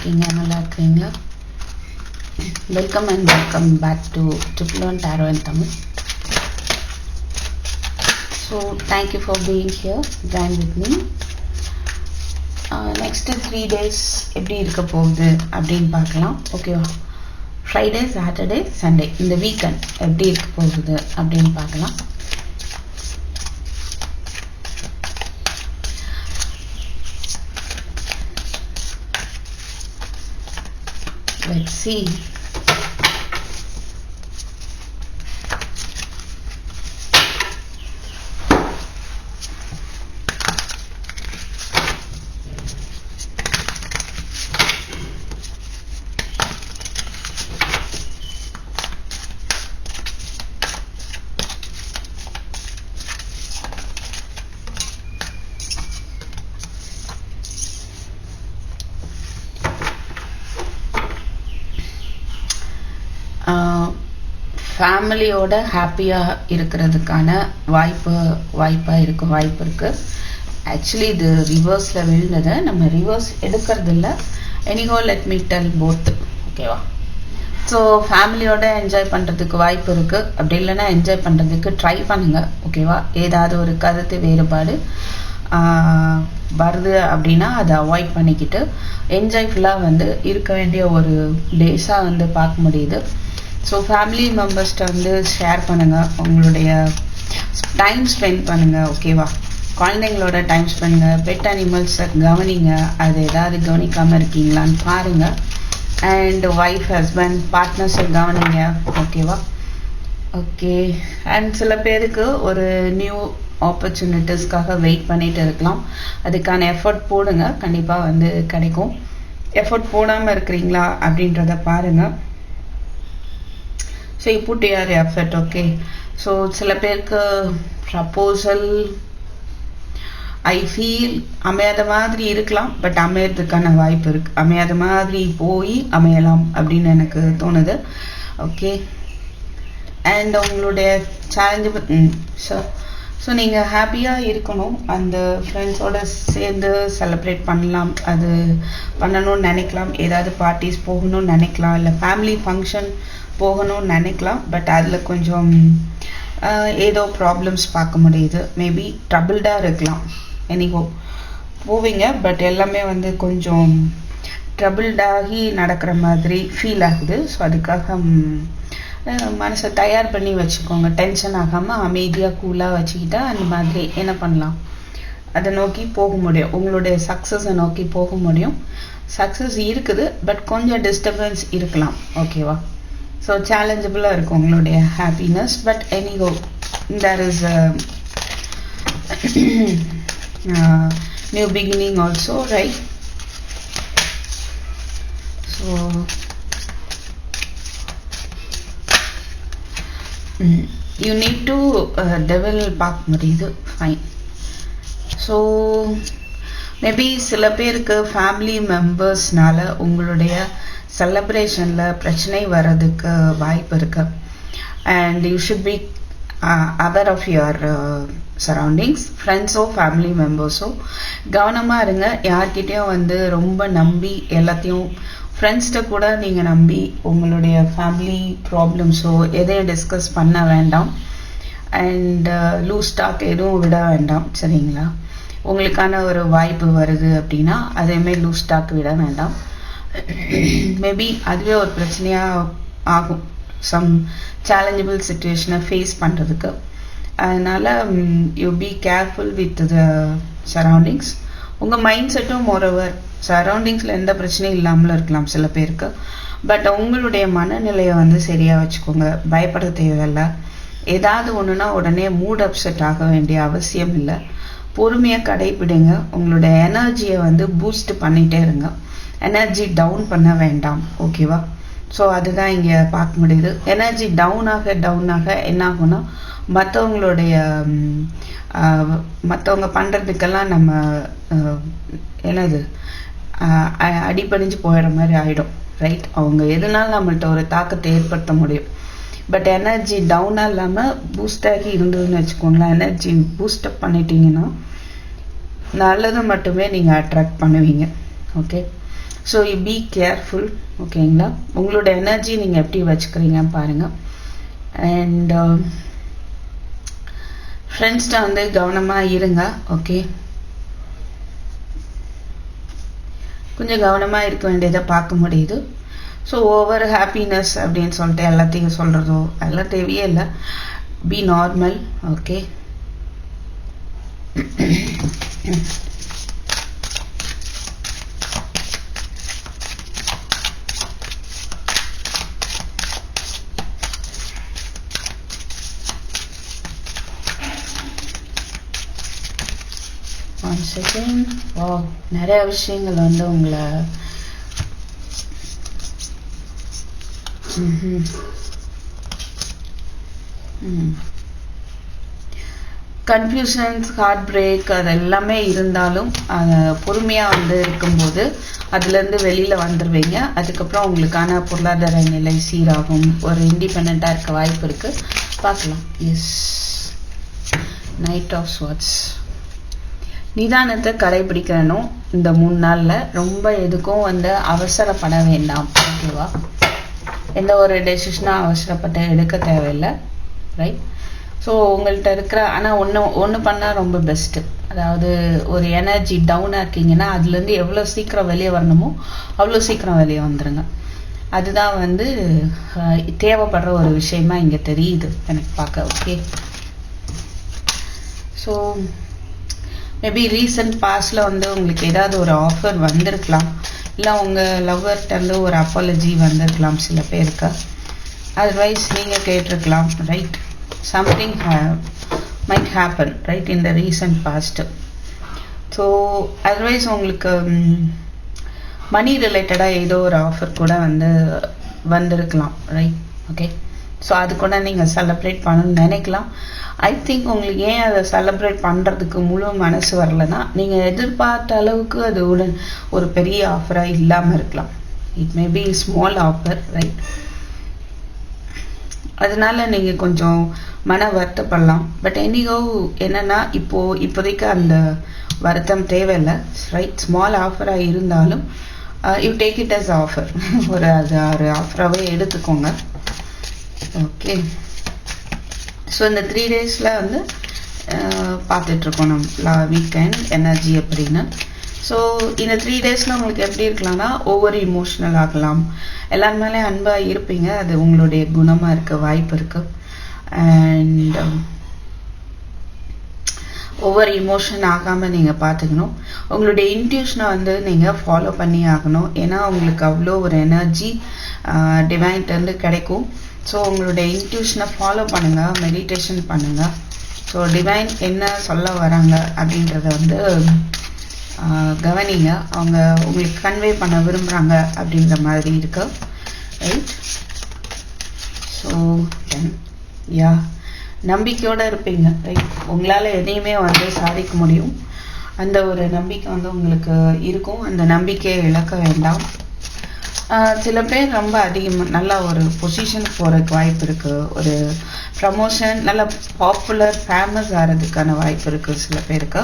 இருக்கீங்க? நல்லா இருக்கீங்களா? Welcome and welcome back to Learn Tarot in Tamil. So thank you for being here, join with me. Next 3 days எப்படி இருக்க போகுது அப்படின்னு பார்க்கலாம். ஓகேவா? ஃப்ரைடே, சாட்டர்டே, சண்டே இந்த வீக்கெண்ட் எப்படி இருக்க போகுது அப்படின்னு பார்க்கலாம். Let's see. ஃபேமிலியோட ஹாப்பியாக இருக்கிறதுக்கான வாய்ப்பு இருக்குது. ஆக்சுவலி இது ரிவர்ஸில் விழுந்ததை நம்ம ரிவர்ஸ் எடுக்கிறது இல்லை. Anyhow let me tell both. ஓகேவா? ஸோ ஃபேமிலியோட என்ஜாய் பண்ணுறதுக்கு வாய்ப்பு இருக்குது. அப்படி இல்லைன்னா என்ஜாய் பண்ணுறதுக்கு ட்ரை பண்ணுங்கள். ஓகேவா? ஏதாவது ஒரு கருத்து வேறுபாடு வருது அப்படின்னா அதை அவாய்ட் பண்ணிக்கிட்டு என்ஜாய்ஃபுல்லாக இருக்க வேண்டிய ஒரு டேஸாக பார்க்க முடியுது. ஸோ ஃபேமிலி மெம்பர்ஸ்கிட்ட ஷேர் பண்ணுங்கள், உங்களுடைய டைம் ஸ்பெண்ட் பண்ணுங்கள். ஓகேவா? குழந்தைங்களோட டைம் ஸ்பெண்டுங்க, பெட் அனிமல்ஸை கவனிங்க, அது ஏதாவது கவனிக்காமல் இருக்கீங்களான்னு பாருங்கள். அண்ட் ஒய்ஃப், ஹஸ்பண்ட், பார்ட்னர்ஸை கவனிங்க. ஓகேவா? ஓகே. அண்ட் சில பேருக்கு ஒரு நியூ ஆப்பர்ச்சுனிட்டிஸ்க்காக வெயிட் பண்ணிட்டு இருக்கலாம். அதுக்கான எஃபர்ட் போடுங்க, கண்டிப்பாக கிடைக்கும். எஃபர்ட் போடாமல் இருக்கிறீங்களா அப்படின்றத பாருங்கள். So you put your effort. Okay. So சில பேருக்கு ப்ரப்போசல் ஐ ஃபீல் அமையாத மாதிரி இருக்கலாம், பட் அமையறதுக்கான வாய்ப்பு இருக்குது. அமையாத மாதிரி போய் அமையலாம் அப்படின்னு எனக்கு தோணுது. ஓகே. அண்ட் உங்களுடைய சேலஞ்சு ஸோ நீங்கள் ஹாப்பியாக இருக்கணும். அந்த ஃப்ரெண்ட்ஸோடு சேர்ந்து செலிப்ரேட் பண்ணலாம், அது பண்ணணும்னு நினைக்கலாம். ஏதாவது பார்ட்டிஸ் போகணும்னு நினைக்கலாம், இல்லை ஃபேமிலி ஃபங்க்ஷன் போகணும்னு நினைக்கலாம். பட் அதில் கொஞ்சம் ஏதோ ப்ராப்ளம்ஸ் பார்க்க முடியுது. மேபி ட்ரபிள்டாக இருக்கலாம். எனிஹோ போவீங்க, பட் எல்லாமே கொஞ்சம் ட்ரபிள்டாகி நடக்கிற மாதிரி ஃபீல் ஆகுது. ஸோ அதுக்காக மனசை தயார் பண்ணி வச்சுக்கோங்க. டென்ஷன் ஆகாமல் அமைதியாக கூலாக வச்சுக்கிட்டா அந்த மாதிரி என்ன பண்ணலாம், அதை நோக்கி போக முடியும். உங்களுடைய சக்ஸஸை நோக்கி போக முடியும். சக்ஸஸ் இருக்குது, பட் கொஞ்சம் டிஸ்டர்பன்ஸ் இருக்கலாம். ஓகேவா? ஸோ சேலஞ்சபிளாக இருக்கும் உங்களுடைய happiness. But anyhow there is new beginning also, right? So you need to டெவல் பார்க்க முடியுது. ஃபைன். ஸோ மேபி சில பேருக்கு ஃபேமிலி மெம்பர்ஸ்னால உங்களுடைய செலிப்ரேஷனில் பிரச்சனை வர்றதுக்கு வாய்ப்பு இருக்குது. And you should be aware of your surroundings. ஃப்ரெண்ட்ஸோ ஃபேமிலி மெம்பர்ஸோ கவனமாக இருங்க. யார்கிட்டையும் ரொம்ப நம்பி எல்லாத்தையும் ஃப்ரெண்ட்ஸ்கிட்ட கூட நீங்கள் நம்பி உங்களுடைய ஃபேமிலி ப்ராப்ளம்ஸோ எதையும் டிஸ்கஸ் பண்ண வேண்டாம். அண்ட் லூஸ் டாக் எதுவும் விட வேண்டாம். சரிங்களா? உங்களுக்கான ஒரு வாய்ப்பு வருது அப்படின்னா அதேமாரி லூஸ் டாக் விட வேண்டாம். மேபி அதுவே ஒரு பிரச்சனையாக ஆகும், சம் சேலஞ்சபிள் சுச்சுவேஷனை ஃபேஸ் பண்ணுறதுக்கு. அதனால் you be careful with the surroundings. உங்கள் மைண்ட் செட்டும் மோரோவர் சரௌண்டிங்ஸில் எந்த பிரச்சனையும் இல்லாமல் இருக்கலாம் சில பேருக்கு. பட் உங்களுடைய மனநிலையை சரியாக வச்சுக்கோங்க. பயப்பட தேவையில்லை. ஏதாவது ஒன்றுனா உடனே மூட் அப்செட் ஆக வேண்டிய அவசியம் இல்லை. பொறுமையாக கடைப்பிடிங்க. உங்களுடைய எனர்ஜியை பூஸ்ட் பண்ணிகிட்டே இருங்க. எனர்ஜி டவுன் பண்ண வேண்டாம். ஓகேவா? ஸோ அதுதான் இங்கே பார்க்க முடியுது. எனர்ஜி டவுன் ஆக என்ன ஆகும்னா மற்றவங்க பண்ணுறதுக்கெல்லாம் நம்ம அடிபணிஞ்சு போயிடுற மாதிரி ஆகிடும். ரைட்? அவங்க எதுனாலும் நம்மள்ட்ட ஒரு தாக்கத்தை ஏற்படுத்த முடியும். பட் எனர்ஜி டவுனாக இல்லாமல் பூஸ்டாகி இருந்ததுன்னு வச்சுக்கோங்களேன். எனர்ஜி பூஸ்டப் பண்ணிட்டீங்கன்னா நல்லது மட்டுமே நீங்கள் அட்ராக்ட் பண்ணுவீங்க. Okay. So you be careful. ஓகேங்களா? உங்களோட எனர்ஜி நீங்கள் எப்படி வச்சுக்கிறீங்கன்னு பாருங்கள். அண்ட் ஃப்ரெண்ட்ஸ்கிட்ட வந்து கவனமாக இருங்க. ஓகே, கொஞ்சம் கவனமாக இருக்க வேண்டியதை பார்க்க முடியுது. ஸோ ஓவர் ஹாப்பினஸ் அப்படின்னு சொல்லிட்டு எல்லாத்தையும் சொல்கிறதோ எல்லாம் தேவையே இல்லை. B normal. Okay, one second. நிறைய விஷயங்கள் வந்து உங்களை கன்ஃபியூஷன்ஸ், ஹார்ட் பிரேக் அது எல்லாமே இருந்தாலும் பொறுமையாக வந்து இருக்கும்போது அதுலேருந்து வெளியில் வந்துடுவீங்க. அதுக்கப்புறம் உங்களுக்கான பொருளாதார நிலை சீராகும். ஒரு இண்டிபெண்ட்டாக இருக்க வாய்ப்பு இருக்குது. பார்க்கலாம். Yes, knight of swords. நிதானத்தை கடைபிடிக்கணும் இந்த 3 நாளில். ரொம்ப எதுக்கும் வந்து அவசரப்பட வேண்டாம். ஓகேவா? எந்த ஒரு டெசிஷனாக அவசரப்பட்டு எடுக்க தேவையில்லை. ரைட்? ஸோ உங்கள்கிட்ட இருக்கிற ஆனால் ஒன்று பண்ணால் ரொம்ப பெஸ்ட்டு. அதாவது ஒரு எனர்ஜி டவுனாக இருக்கீங்கன்னா அதுலேருந்து எவ்வளோ சீக்கிரம் வெளியே வரணுமோ அவ்வளோ சீக்கிரம் வெளியே வந்துடுங்க. அதுதான் வந்து தேவைப்படுற ஒரு விஷயமா இங்கே தெரியுது எனக்கு பார்க்க. ஓகே, ஸோ மேபி ரீசன்ட் பாஸ்டில் வந்து உங்களுக்கு ஏதாவது ஒரு ஆஃபர் வந்திருக்கலாம். இல்லை உங்கள் லவ்வர்கிட்டருந்து ஒரு அப்பாலஜி வந்திருக்கலாம் சில பேருக்கு. அதர்வைஸ் நீங்கள் கேட்டிருக்கலாம். Right? Something might happen right in the recent past. So otherwise உங்களுக்கு மணி ரிலேட்டடாக ஏதோ ஒரு ஆஃபர் கூட வந்து வந்திருக்கலாம். ரைட்? ஓகே, ஸோ அது கூட நீங்கள் செலிப்ரேட் பண்ணணும்னு நினைக்கலாம். ஐ திங்க் உங்களுக்கு ஏன் அதை செலிப்ரேட் பண்ணுறதுக்கு முழு மனசு வரலைன்னா நீங்கள் எதிர்பார்த்த அளவுக்கு அது ஒரு பெரிய ஆஃபராக இல்லாமல் இருக்கலாம். It may be small offer. Right? அதனால நீங்கள் கொஞ்சம் மன வருத்தப்படலாம். பட் எனிகோ என்னென்னா இப்போதைக்கு அந்த வருத்தம் தேவையில்லை. ரைட்? ஸ்மால் ஆஃபராக இருந்தாலும் you take it as offer. அது ஒரு ஆஃபராகவே எடுத்துக்கோங்க. ஓகே, ஸோ இந்த 3 டேஸில் வந்து பார்த்துட்ருக்கோம் நம்ம வீக்கெண்ட் எனர்ஜி அப்படின்னு. ஸோ இந்த 3 டேஸில் உங்களுக்கு எப்படி இருக்கலாம்னா ஒவ்வொரு இமோஷனல் ஆகலாம். எல்லார் மேலே அன்பாக இருப்பீங்க. அது உங்களுடைய குணமாக இருக்க வாய்ப்பு இருக்குது. அண்ட் ஒவ்வொரு இமோஷன் ஆகாமல் நீங்கள் பார்த்துக்கணும். உங்களுடைய இன்ட்யூஷனை வந்து நீங்கள் ஃபாலோ பண்ணி ஆகணும். ஏன்னா உங்களுக்கு அவ்வளோ ஒரு எனர்ஜி டிவைன்ட்டேருந்து கிடைக்கும். ஸோ உங்களுடைய இன்ட்யூஷனை ஃபாலோ பண்ணுங்கள், மெடிடேஷன் பண்ணுங்கள். ஸோ டிவைன் என்ன சொல்ல வராங்க அப்படின்றத வந்து கவனிங்க. அவங்க உங்களுக்கு கன்வே பண்ண விரும்புகிறாங்க அப்படின்ற மாதிரி இருக்கு. ரைட்? ஸோ யா, நம்பிக்கையோடு இருப்பீங்க. ரைட்? உங்களால் எதையுமே வந்து சாதிக்க முடியும். அந்த ஒரு நம்பிக்கை வந்து உங்களுக்கு இருக்கும். அந்த நம்பிக்கையை இழக்க வேண்டாம். சில பேர் ரொம்ப அதிகமாக நல்லா ஒரு பொசிஷனுக்கு போகிறதுக்கு வாய்ப்பு இருக்குது. ஒரு ப்ரமோஷன், நல்ல பாப்புலர் ஃபேமஸ் ஆகிறதுக்கான வாய்ப்பு இருக்குது சில பேருக்கு.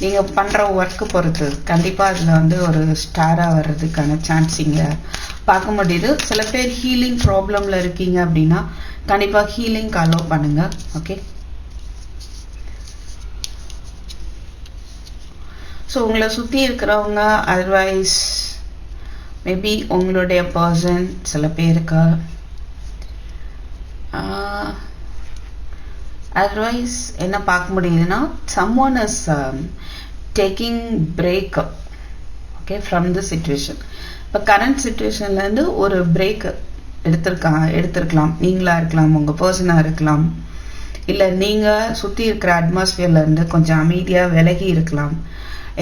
நீங்கள் பண்ணுற ஒர்க்கு பொறுத்து கண்டிப்பாக அதில் வந்து ஒரு ஸ்டாராக வர்றதுக்கான சான்ஸ் இங்கே பார்க்க முடியுது. சில பேர் ஹீலிங் ப்ராப்ளமில் இருக்கீங்க அப்படின்னா கண்டிப்பாக ஹீலிங்க்கு அலோவ் பண்ணுங்கள். ஓகே, ஸோ உங்களை சுற்றி இருக்கிறவங்க அதர்வைஸ் மேபி உங்களுடைய பர்சன் சில பேருக்கு அதர்வைஸ் என்ன பார்க்க முடியுதுன்னா someone is taking break okay from the situation. இப்போ கரண்ட் சிச்சுவேஷன்லேருந்து ஒரு பிரேக் எடுத்திருக்கலாம். நீங்களாக இருக்கலாம், உங்கள் பர்சனாக இருக்கலாம், இல்லை நீங்கள் சுற்றி இருக்கிற அட்மாஸ்பியர்லேருந்து கொஞ்சம் அமைதியாக விலகி இருக்கலாம்.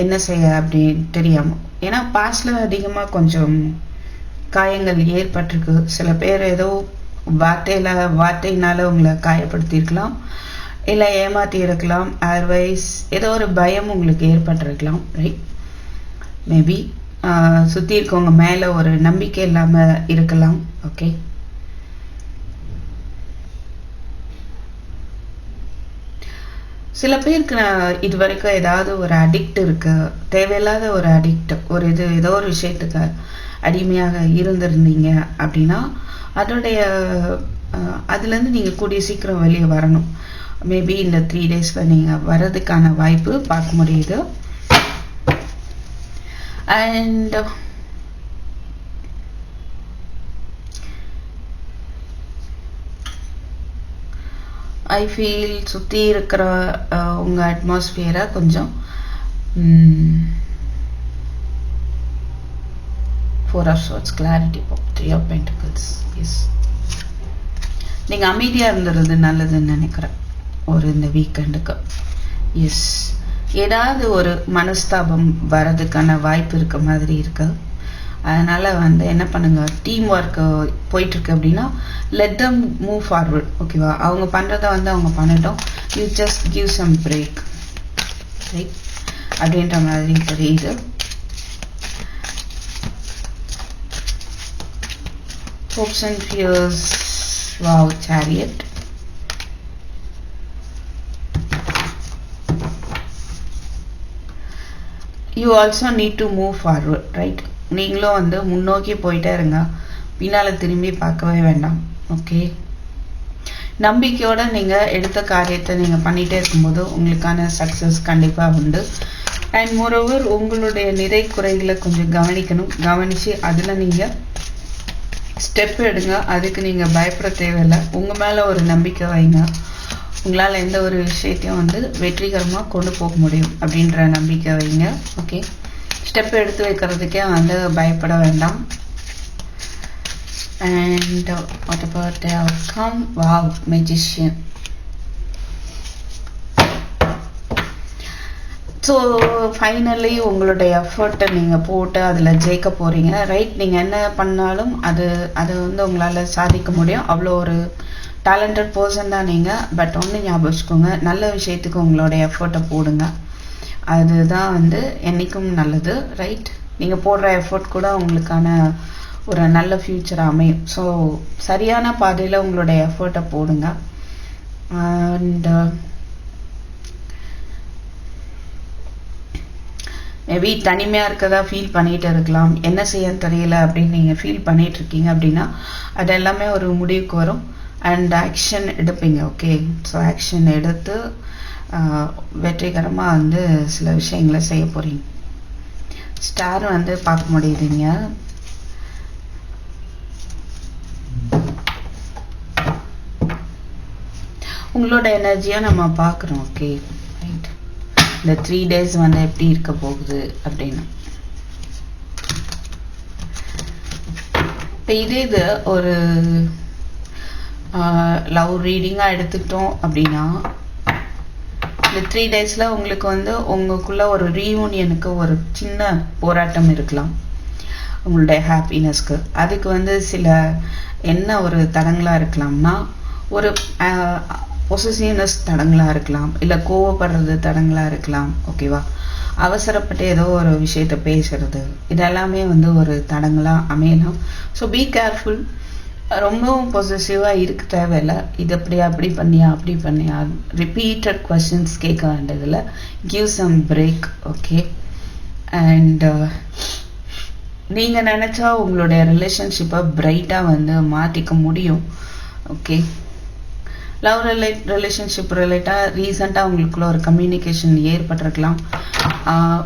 என்ன செய்ய அப்படின்னு தெரியாமல். ஏன்னா பாஸ்டில் அதிகமாக கொஞ்சம் காயங்கள் ஏற்பட்டிருக்கு. சில பேர் ஏதோ வார்த்தையினால உங்களை காயப்படுத்தியிருக்கலாம், இல்லை ஏமாற்றி இருக்கலாம். அதர்வைஸ் ஏதோ ஒரு பயம் உங்களுக்கு ஏற்பட்டிருக்கலாம். ரைட்? மேபி சுற்றி இருக்கவங்க மேலே ஒரு நம்பிக்கை இல்லாமல் இருக்கலாம். ஓகே, சில பேருக்கு இது வரைக்கும் ஏதாவது ஒரு அடிக்ட் இருக்கு, தேவையில்லாத ஒரு அடிக்ட், ஒரு ஏதோ ஒரு விஷயத்துக்கு அடிமையாக இருந்திருந்தீங்க அப்படின்னா அதோடைய அதுலேருந்து நீங்கள் கூடிய சீக்கிரம் வெளியே வரணும். மேபி இந்த 3 டேஸில் நீங்கள் வர்றதுக்கான வாய்ப்பு பார்க்க முடியுது. அண்ட் ஐ ஃபீல் சுற்றி இருக்கிற உங்கள் அட்மாஸ்பியரை கொஞ்சம் 4 of Swords, clarity, 3 of Pentacles. S, நீங்கள் அமைதியாக இருந்துறது நல்லதுன்னு நினைக்கிறேன் ஒரு இந்த வீக்கெண்டுக்கு. எஸ், ஏதாவது ஒரு மனஸ்தாபம் வர்றதுக்கான வாய்ப்பு இருக்க மாதிரி இருக்கு. அதனால் என்ன பண்ணுங்க, டீம் ஒர்க் போயிட்டுருக்கு அப்படின்னா லெட் தம் மூவ் ஃபார்வர்ட். ஓகேவா, அவங்க பண்ணுறத அவங்க பண்ணட்டும். You just give some break, right அப்படின்ற மாதிரி தெரியுது. Hopes and fears. Wow, Chariot. You also need to move forward, right? நீங்களும் முன்னோக்கி போயிட்டே இருங்க, பின்னால திரும்பி பார்க்கவே வேண்டாம். ஓகே, நம்பிக்கையோட நீங்கள் எடுத்த காரியத்தை நீங்கள் பண்ணிகிட்டே இருக்கும்போது உங்களுக்கான சக்ஸஸ் கண்டிப்பாக உண்டு. அண்ட் மோரோவர் உங்களுடைய நிறை குறைகளை கொஞ்சம் கவனிக்கணும். கவனித்து அதில் நீங்கள் ஸ்டெப் எடுங்க. அதுக்கு நீங்கள் பயப்பட தேவையில்லை. உங்கள் மேலே ஒரு நம்பிக்கை வைங்க. உங்களால் எந்த ஒரு விஷயத்தையும் வெற்றிகரமாக கொண்டு போக முடியும் அப்படின்ற நம்பிக்கை வைங்க. ஓகே, ஸ்டெப் எடுத்து வைக்கிறதுக்கே பயப்பட வேண்டாம். And what about the outcome? Wow, magician. So finally உங்களுடைய எஃபர்ட்டை நீங்கள் போட்டு அதில் ஜெயிக்க போகிறீங்க, ரைட்? நீங்கள் என்ன பண்ணாலும் அது உங்களால் சாதிக்க முடியும். அவ்வளோ ஒரு டேலண்டட் பர்சன் தான் நீங்கள். பட் ஒன்று ஞாபகம் வச்சுக்கோங்க, நல்ல விஷயத்துக்கு உங்களோட எஃபர்ட்டை போடுங்க. அதுதான் என்றைக்கும் நல்லது, ரைட்? நீங்கள் போடுற எஃபர்ட் கூட உங்களுக்கான ஒரு நல்ல ஃப்யூச்சர் அமையும். ஸோ சரியான பாதையில் உங்களோட எஃபர்ட்டை போடுங்க. அண்ட் மேபி தனிமையாக இருக்கதா ஃபீல் பண்ணிகிட்டு இருக்கலாம், என்ன செய்யன்னு தெரியல அப்படின்னு நீங்கள் ஃபீல் பண்ணிகிட்டு இருக்கீங்க அப்படின்னா அது எல்லாமே ஒரு முடிவுக்கு வரும். அண்ட் ஆக்ஷன் எடுப்பீங்க. ஓகே, ஸோ ஆக்ஷன் எடுத்து வெற்றிகரமாக சில விஷயங்களை செய்ய போகிறீங்க. ஸ்டார் பார்க்க முடியுதுங்க. உங்களோட எனர்ஜியை நம்ம பார்க்குறோம். Okay, right. இந்த 3 days எப்படி இருக்க போகுது அப்படின்னு. இப்போ இது ஒரு லவ் ரீடிங்காக எடுத்துக்கிட்டோம் அப்படின்னா இந்த 3 daysல உங்களுக்கு உங்களுக்குள்ள ஒரு ரீயூனியனுக்கு ஒரு சின்ன போராட்டம் இருக்கலாம். உங்களுடைய ஹாப்பினஸ்க்கு அதுக்கு சில என்ன ஒரு தடங்களாக இருக்கலாம்னா, ஒரு பொசசிவ்னஸ் தடங்களாக இருக்கலாம், இல்லை கோவப்படுறது தடங்களாக இருக்கலாம். ஓகேவா, அவசரப்பட்டு ஏதோ ஒரு விஷயத்தை பேசுறது, இதெல்லாமே ஒரு தடங்களாக அமையலாம். So be careful. ரொம்பவும் பொசசிவாக இருக்க தேவையில்லை. இது அப்படியா, அப்படி பண்ணியா, அப்படி பண்ணியா, ரிப்பீட்டட் கொஸ்டின்ஸ் கேட்க வேண்டியதில்லை. Give some break. Okay, and நீங்கள் நினச்சா உங்களுடைய ரிலேஷன்ஷிப்பை பிரைட்டாக மாற்றிக்க முடியும். ஓகே, லவ் ரிலேஷன்ஷிப் ரிலேட்டாக ரீசெண்டாக உங்களுக்குள்ள ஒரு கம்யூனிகேஷன் ஏற்பட்டிருக்கலாம்,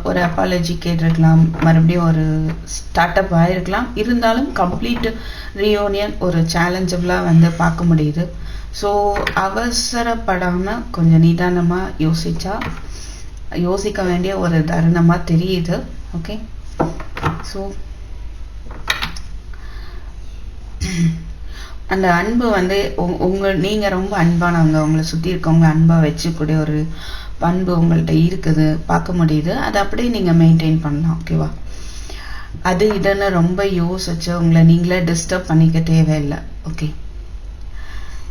ஒரு அப்பாலஜி கேட்டிருக்கலாம், மறுபடியும் ஒரு ஸ்டார்ட் அப் ஆகிருக்கலாம். இருந்தாலும் கம்ப்ளீட் ரீயூனியன் ஒரு சேலஞ்சபிளாக பார்க்க முடியுது. ஸோ அவசரப்படாமல் கொஞ்சம் நிதானமாக யோசிக்க வேண்டிய ஒரு தருணமாக தெரியுது. ஓகே, ஸோ அந்த அன்பு நீங்கள் ரொம்ப அன்பானவங்க, உங்களை சுற்றி இருக்கவங்க அன்பாக வச்சுக்கூடிய ஒரு பண்பு உங்கள்கிட்ட இருக்குது, பார்க்க முடியுது. அதை அப்படியே நீங்கள் மெயின்டைன் பண்ணலாம். ஓகேவா, அது இதுன்னு ரொம்ப யோசிச்சு உங்களை நீங்களே டிஸ்டர்ப் பண்ணிக்க தேவையில்லை. ஓகே,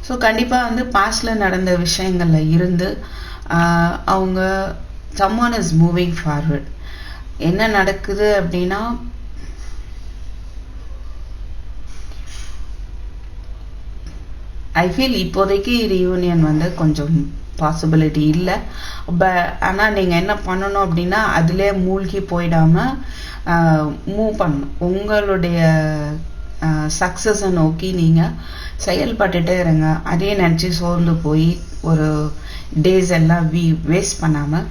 ஸோ கண்டிப்பாக பாஸ்டில் நடந்த விஷயங்களில் இருந்து அவங்க someone is moving forward. என்ன நடக்குது அப்படின்னா, ஐ ஃபீல் இப்போதைக்கு ரீயூனியன் கொஞ்சம் பாசிபிலிட்டி இல்லை. ஆனால் நீங்கள் என்ன பண்ணணும் அப்படின்னா அதிலே மூழ்கி போயிடாமல் மூவ் பண்ணணும். உங்களுடைய சக்ஸஸை நோக்கி நீங்கள் செயல்பட்டுட்டே இருங்க. அதே நினச்சி சோர்ந்து போய் ஒரு டேஸ் எல்லாம் வேஸ்ட் பண்ணாமல்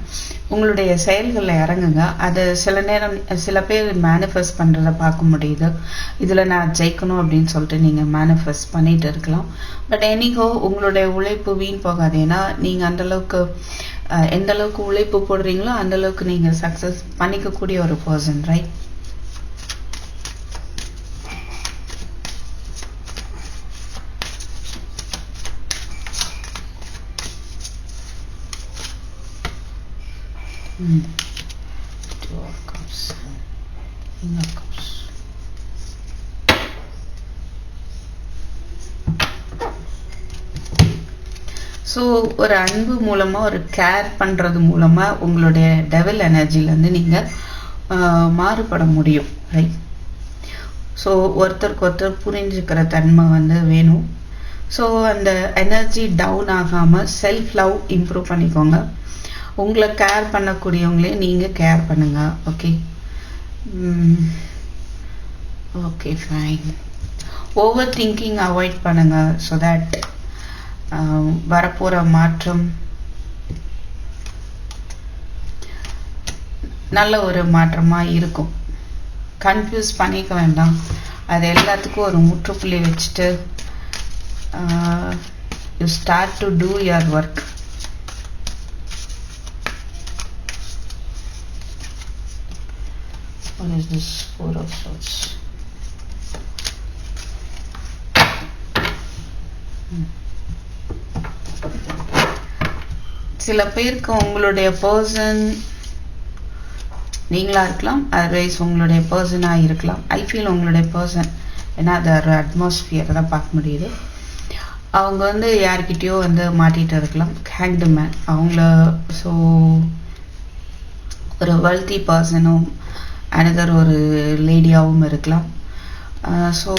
உங்களுடைய செயல்களில் இறங்குங்க. அது சில நேரம் சில பேர் மேனிஃபெஸ்ட் பண்ணுறதை பார்க்க முடியுது. இதில் நான் ஜெயிக்கணும் அப்படின்னு சொல்லிட்டு நீங்கள் மேனிஃபெஸ்ட் பண்ணிட்டு இருக்கலாம். பட் எனிகோ உங்களுடைய உழைப்பு வீண் போகாது. ஏன்னா நீங்கள் அந்தளவுக்கு எந்த அளவுக்கு உழைப்பு போடுறீங்களோ அந்தளவுக்கு நீங்கள் சக்ஸஸ் பண்ணிக்கக்கூடிய ஒரு person, right? Two of Cups, King of Cups. So ஒரு அன்பு மூலமாக ஒரு கேர் பண்ணுறது மூலமாக உங்களுடைய டெவில் எனர்ஜிலேருந்து நீங்கள் மாறுபட முடியும், ரைட்? ஸோ ஒருத்தருக்கு ஒருத்தர் புரிஞ்சுக்கிற தன்மை வேணும். ஸோ அந்த எனர்ஜி டவுன் ஆகாமல் செல்ஃப் லவ் இம்ப்ரூவ் பண்ணிக்கோங்க. உங்களை கேர் பண்ணக்கூடியவங்களே நீங்கள் கேர் பண்ணுங்க. Okay, okay, fine. Over thinking avoid பண்ணுங்க. ஸோ தட் வரப்போகிற மாற்றம் நல்ல ஒரு மாற்றமாக இருக்கும். கன்ஃபியூஸ் பண்ணிக்க வேண்டாம். அது எல்லாத்துக்கும் ஒரு முற்றுப்புள்ளி வச்சுட்டு you start to two your work. What is this? Four of Swords. சில பேருக்கு உங்களுடைய பர்சன் நீங்களா இருக்கலாம், அதர்வைஸ் உங்களுடைய பர்சனாக இருக்கலாம். ஐ ஃபீல் உங்களுடைய பர்சன், ஏன்னா அது ஒரு அட்மாஸ்பியர் தான் பார்க்க முடியுது. அவங்க யார்கிட்டயோ மாட்டிகிட்டு இருக்கலாம். ஹேங்க்டு மேன் அவங்கள. ஸோ ஒரு வெல்த்தி பர்சனும் அனதர் ஒரு லேடியாகவும் இருக்கலாம். ஸோ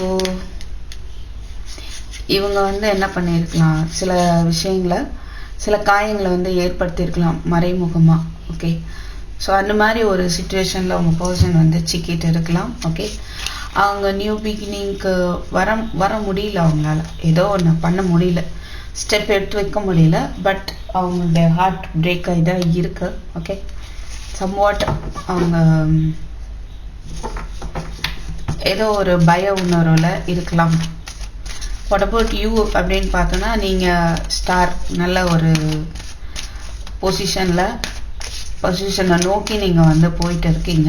இவங்க என்ன பண்ணியிருக்கலாம், சில விஷயங்களை சில காயங்களை ஏற்படுத்தியிருக்கலாம் மறைமுகமாக. ஓகே, ஸோ அந்த மாதிரி ஒரு சுச்சுவேஷனில் உங்கள் பர்சன் சிக்கிட்டு இருக்கலாம். ஓகே, அவங்க நியூ பிகினிங்க்கு வர முடியல. அவங்களால ஏதோ ஒன்று பண்ண முடியல, ஸ்டெப் எடுத்து வைக்க முடியல. பட் அவங்களுடைய ஹார்ட் பிரேக் ஆகி தான் இருக்கு. ஓகே, சம்வாட் அவங்க ஏதோ ஒரு பய உணர்வில் இருக்கலாம். வாட் அபவுட் யூ அப்படின்னு பார்த்தோன்னா, நீங்கள் ஸ்டார் நல்ல ஒரு பொசிஷனை நோக்கி நீங்கள் போயிட்டு இருக்கீங்க.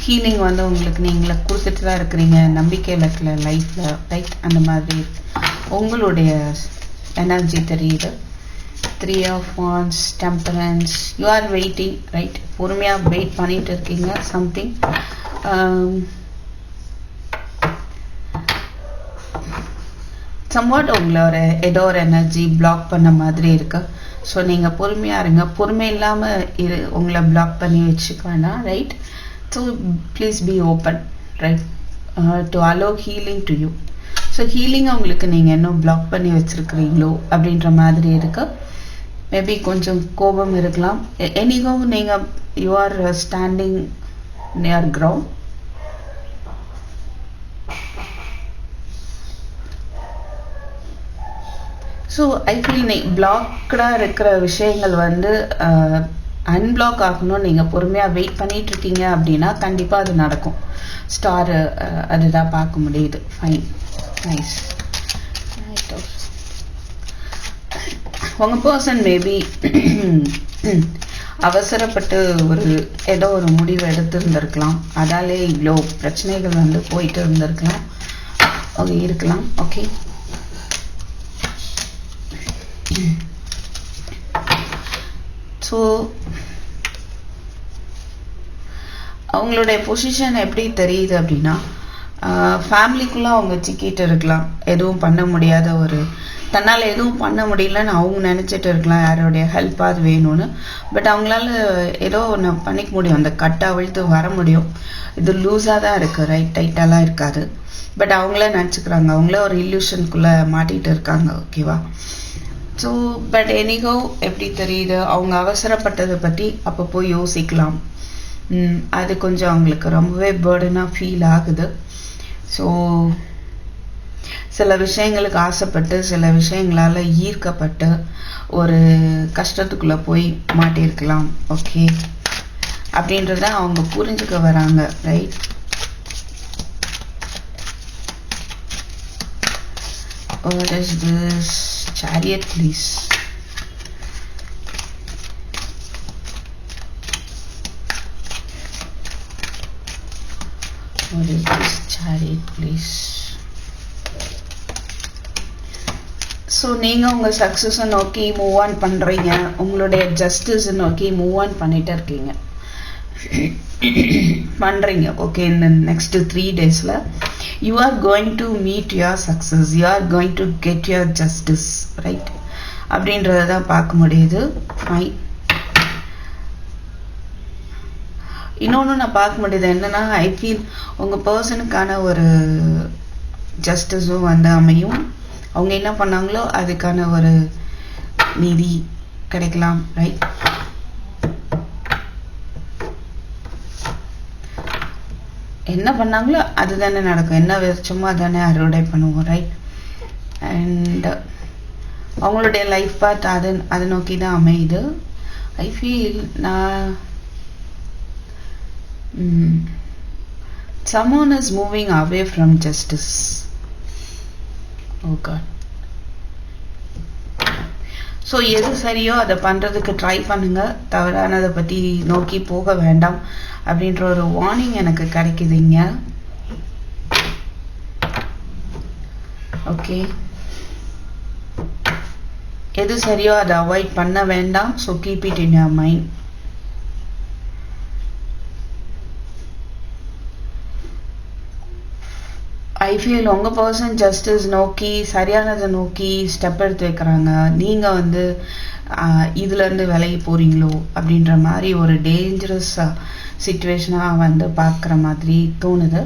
ஹீலிங் உங்களுக்கு நீங்களே கொடுத்துட்டு தான் இருக்கிறீங்க. நம்பிக்கையில் இருக்கிற லைஃப்பில், ரைட்? அந்த மாதிரி உங்களுடைய எனர்ஜி தெரியுது. 3 of Wands, Temperance. You are waiting, right? பொறுமையாக வெயிட் பண்ணிட்டு இருக்கீங்க சம்திங். சம்வாட் உங்களோட ஏதோ ஒரு எனர்ஜி பிளாக் பண்ண மாதிரி இருக்கு. ஸோ நீங்கள் பொறுமையாக இருங்க. பொறுமை இல்லாமல் உங்களை பிளாக் பண்ணி வச்சுக்க வேண்டாம், right? So please be open, right, to allow healing to you. So healing உங்களுக்கு நீங்கள் இன்னும் பிளாக் பண்ணி வச்சுருக்கிறீங்களோ அப்படின்ற மாதிரி இருக்கு. மேபி கொஞ்சம் கோபம் இருக்கலாம். எனிகோ நீங்கள் you are standing near ground. So I feel பிளாக்டாக இருக்கிற விஷயங்கள் அன்பிளாக் ஆகணும்னு நீங்கள் பொறுமையாக வெயிட் பண்ணிட்டு இருக்கீங்க அப்படின்னா கண்டிப்பாக அது நடக்கும். ஸ்டார் அதுதான் பார்க்க முடியுது. Fine, nice. உங்கள் பர்சன் மேபி அவசரப்பட்டு ஏதோ ஒரு முடிவு எடுத்திருந்திருக்கலாம். அதாலே இவ்வளோ பிரச்சனைகள் போயிட்டு இருந்திருக்கலாம். ஓகே, இருக்கலாம். ஓகே, ஸோ அவங்களுடைய பொசிஷன் எப்படி தெரியுது அப்படின்னா, ஃபேமிலிக்குள்ளே அவங்க சிக்கிட்டு இருக்கலாம். எதுவும் பண்ண முடியாத தன்னால் எதுவும் பண்ண முடியலன்னு அவங்க நினச்சிட்டு இருக்கலாம். யாரோடைய ஹெல்ப்பாவது வேணும்னு. பட் அவங்களால ஏதோ ஒன்று பண்ணிக்க முடியும். அந்த கட்டை அவிழ்த்து வர முடியும். இது லூஸாக தான் இருக்குது, ரைட்? டைட்டாலாம் இருக்காது. பட் அவங்களே நினச்சிக்கிறாங்க அவங்களே ஒரு இல்யூஷனுக்குள்ளே மாட்டிகிட்டு இருக்காங்க. ஓகேவா? ஸோ பட் எனிகோ எப்படி தெரியுது, அவங்க அவசரப்பட்டதை பற்றி அப்பப்போ யோசிக்கலாம். அது கொஞ்சம் அவங்களுக்கு ரொம்பவே பேர்டனாக ஃபீல் ஆகுது. ஸோ சில விஷயங்களுக்கு ஆசைப்பட்டு சில விஷயங்களால் ஈர்க்கப்பட்டு ஒரு கஷ்டத்துக்குள்ளே போய் மாட்டியிருக்கலாம். ஓகே, அப்படின்றத அவங்க புரிஞ்சுக்க வராங்க. Right. What is this? Chariot, please. What is this? Chariot, please. So நீங்கள் உங்கள் சக்ஸஸை நோக்கி மூவ் ஆன் பண்ணுறீங்க. உங்களுடைய ஜஸ்டிஸை நோக்கி மூவ் ஆன் பண்ணிகிட்டே இருக்கீங்க பண்ணுறீங்க. ஓகே, இந்த next 3 daysல you are going to meet your success, you are going to get your justice, right? அப்படின்றத தான் பார்க்க முடியுது. ஃபைன். இன்னொன்று நான் பார்க்க முடியுது என்னன்னா, ஐ ஃபீல் உங்கள் பர்சனுக்கான ஒரு ஜஸ்டிஸும் வந்து அமையும். அவங்க என்ன பண்ணாங்களோ அதுக்கான ஒரு நீதி கிடைக்கலாம். ரைட். என்ன பண்ணாங்களோ அதுதானே நடக்கும். என்ன விதைச்சோமோ அதானே அறுவடை பண்ணுவோம். ரைட். அண்ட் அவங்களுடைய லைஃப் பார்த்து அதை நோக்கி தான் அமையுது. ஐ ஃபீல் நான் someone is moving away from justice. Oh God. So எது சரியோ அதை பண்ணுறதுக்கு ட்ரை பண்ணுங்க, தவறானதை பற்றி நோக்கி போக வேண்டாம் அப்படின்ற ஒரு வார்னிங் எனக்கு கிடைக்குதுங்க. ஓகே, எது சரியோ அதை அவாய்ட் பண்ண வேண்டாம். So keep it in your mind. I feel உங்கள் பர்சன் ஜஸ்டிஸ் நோக்கி சரியானதை நோக்கி ஸ்டெப் எடுத்து வைக்கிறாங்க. நீங்கள் வந்து இதுலேருந்து விலகி போகிறீங்களோ அப்படின்ற மாதிரி ஒரு டேஞ்சரஸ் சிச்சுவேஷனாக வந்து பார்க்குற மாதிரி தோணுது.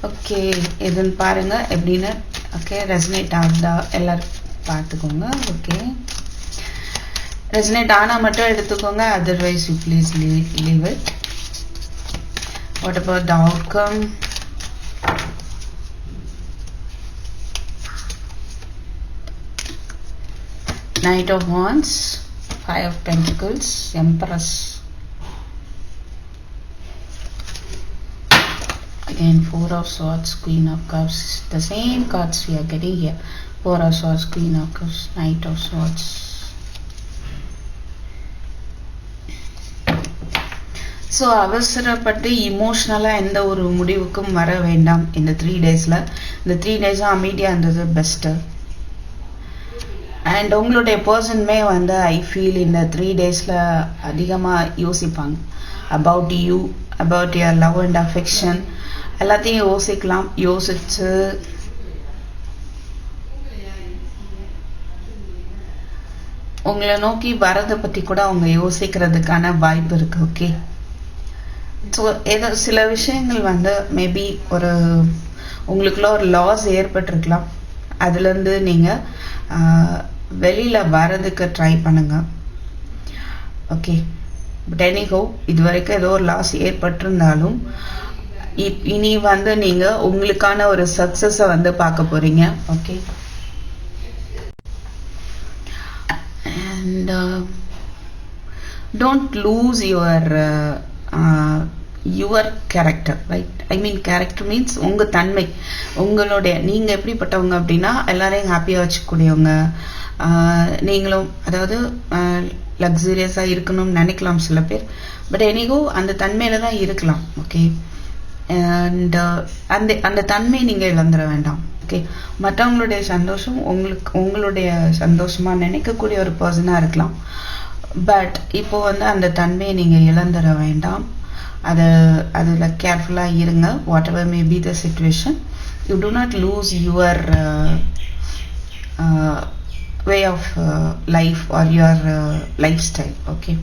ஓகே, எதுன்னு பாருங்கள் எப்படின்னு. ஓகே, ரெசனேட் ஆகுதா எல்லோரும் பார்த்துக்கோங்க. ஓகே, ரெசனேட் ஆனால் மட்டும் எடுத்துக்கோங்க, otherwise you please leave it. What about the outcome? Knight of Wands, Five of Pentacles, Empress. Again, Four of Swords, Queen of Cups. The same cards we are getting here. Four of Swords, Queen of Cups, Knight of Swords. So அவசரப்பட்டு இமோஷ்னலாக எந்த ஒரு முடிவுக்கும் வர வேண்டாம் இந்த 3 daysல. இந்த 3 days அமைதியாக இருந்தது பெஸ்ட்டு. அண்ட் உங்களுடைய பர்சனுமே வந்து ஐ ஃபீல் இந்த 3 daysல அதிகமாக யோசிப்பாங்க about you, about your love and affection எல்லாத்தையும் யோசிக்கலாம். யோசிச்சு உங்களை நோக்கி வரதை பற்றி கூட அவங்க யோசிக்கிறதுக்கான வாய்ப்பு இருக்குது. ஓகே, ஸோ ஏதோ சில விஷயங்கள் வந்து மேபி ஒரு உங்களுக்குள்ள ஒரு லாஸ் ஏற்பட்டிருக்கலாம். அதுலேருந்து நீங்கள் வெளியில் வரதுக்கு ட்ரை பண்ணுங்க. ஓகே, பட் எனிஹோ இது வரைக்கும் ஏதோ ஒரு லாஸ் ஏற்பட்டிருந்தாலும் இனி வந்து நீங்கள் உங்களுக்கான ஒரு சக்ஸஸை வந்து பார்க்க போகிறீங்க. Okay, and don't lose your character. Right. I mean character means உங்கள் தன்மை, உங்களுடைய நீங்கள் எப்படிப்பட்டவங்க அப்படின்னா எல்லாரையும் ஹாப்பியாக வச்சுக்கூடியவங்க. நீங்களும் அதாவது லக்ஸூரியஸாக இருக்கணும்னு நினைக்கலாம் சில பேர். பட் எனிகோ அந்த தன்மையில் தான் இருக்கலாம். ஓகே, அண்ட் அந்த தன்மையை நீங்கள் இழந்துட வேண்டாம். ஓகே, மற்றவங்களுடைய சந்தோஷம் உங்களுடைய சந்தோஷமாக நினைக்கக்கூடிய ஒரு பர்சனாக இருக்கலாம். பட் இப்போ வந்து அந்த தன்மையை நீங்கள் இழந்துட வேண்டாம். அதில் கேர்ஃபுல்லாக இருங்க. What ever may be the situation, you to not lose your way of life or your lifestyle. Okay,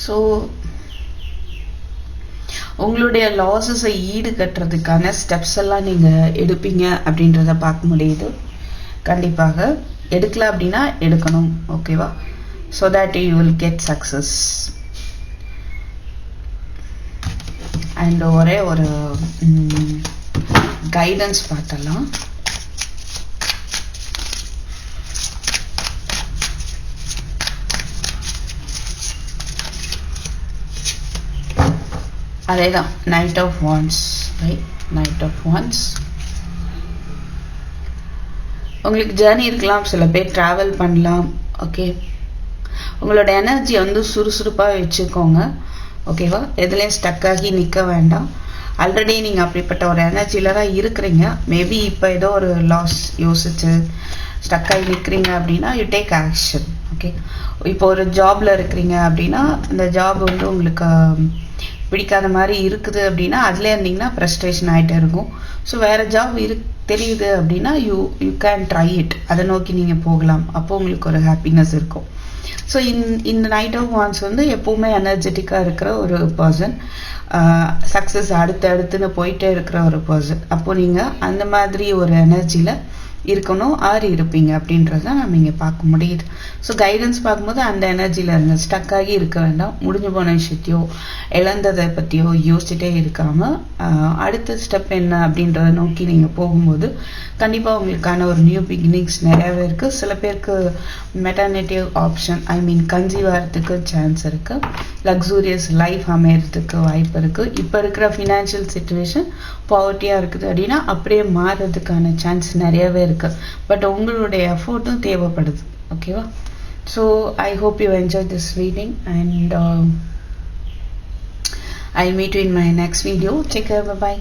so உங்களுடைய லாஸஸை ஈடு கட்டுறதுக்கான ஸ்டெப்ஸ் எல்லாம் நீங்கள் எடுப்பீங்க அப்படின்றத பார்க்க முடியுது. கண்டிப்பாக எடுக்கல அப்படின்னா எடுக்கணும், ஓகேவா? So that you will get success. And ஒரே ஒரு கைடன்ஸ் பார்த்தலாம். அதேதான், knight of wands, right? Knight of wands. உங்களுக்கு ஜேர்னி இருக்கலாம், சில பேர் ட்ராவல் பண்ணலாம், ஓகே? உங்களோட எனர்ஜி வந்து சுறுசுறுப்பாக வச்சுக்கோங்க, ஓகேவா? எதுலேயும் ஸ்டக் ஆகி நிற்க வேண்டாம். ஆல்ரெடி நீங்கள் அப்படிப்பட்ட ஒரு எனர்ஜியில் தான் இருக்கிறீங்க. மேபி இப்போ ஏதோ ஒரு லாஸ் யோசிச்சு ஸ்டக் ஆகி நிற்கிறீங்க அப்படின்னா யூ டேக் ஆக்ஷன், ஓகே? இப்போ ஒரு ஜாபில் இருக்கிறீங்க அப்படின்னா அந்த ஜாப் வந்து உங்களுக்கு பிடிக்காத மாதிரி இருக்குது அப்படின்னா அதில் இருந்தீங்கன்னா ஃப்ரஸ்ட்ரேஷன் ஆகிட்டே இருக்கும். ஸோ வேறு ஜாப் தெரியுது அப்படின்னா யூ கேன் ட்ரை இட், அதை நோக்கி நீங்கள் போகலாம். அப்போ உங்களுக்கு ஒரு ஹாப்பினஸ் இருக்கும். ஸோ இந்த நைட் ஆஃப் வான்ஸ் வந்து எப்போவுமே எனர்ஜெட்டிக்காக இருக்கிற ஒரு பர்சன், சக்ஸஸ் அடுத்துன்னு போயிட்டே இருக்கிற ஒரு பர்சன். அப்போ நீங்கள் அந்த மாதிரி ஒரு எனர்ஜியில் இருக்கணும், ஆறு இருப்பீங்க அப்படின்றத நம்ம இங்கே பார்க்க முடியுது. ஸோ கைடன்ஸ் பார்க்கும்போது அந்த எனர்ஜியில் இருங்க, ஸ்டக் ஆகி இருக்க வேண்டாம். முடிஞ்சு போன விஷயத்தையோ இழந்ததை பற்றியோ யோசிச்சுட்டே இருக்காமல் அடுத்த ஸ்டெப் என்ன அப்படின்றத நோக்கி நீங்கள் போகும்போது கண்டிப்பாக உங்களுக்கான ஒரு நியூ பிகினிங்ஸ் நிறையாவே இருக்குது. சில பேருக்கு மெட்டர்னிட்டிவ் ஆப்ஷன், ஐ மீன் கன்சீவ் ஆகிறதுக்கு சான்ஸ் இருக்குது. லக்ஸூரியஸ் லைஃப் அமையறதுக்கு வாய்ப்பு இருக்குது. இப்போ இருக்கிற ஃபினான்ஷியல் சிச்சுவேஷன் பாவர்ட்டியாக இருக்குது அப்படின்னா அப்படியே மாறுறதுக்கான சான்ஸ் நிறையாவே இருக்குது. பட் உங்களுடைய எஃபோர்ட்டும் தேவைப்படுது, ஓகேவா? So I hope you enjoy this reading and I'll meet you in my next video. Take care, bye bye.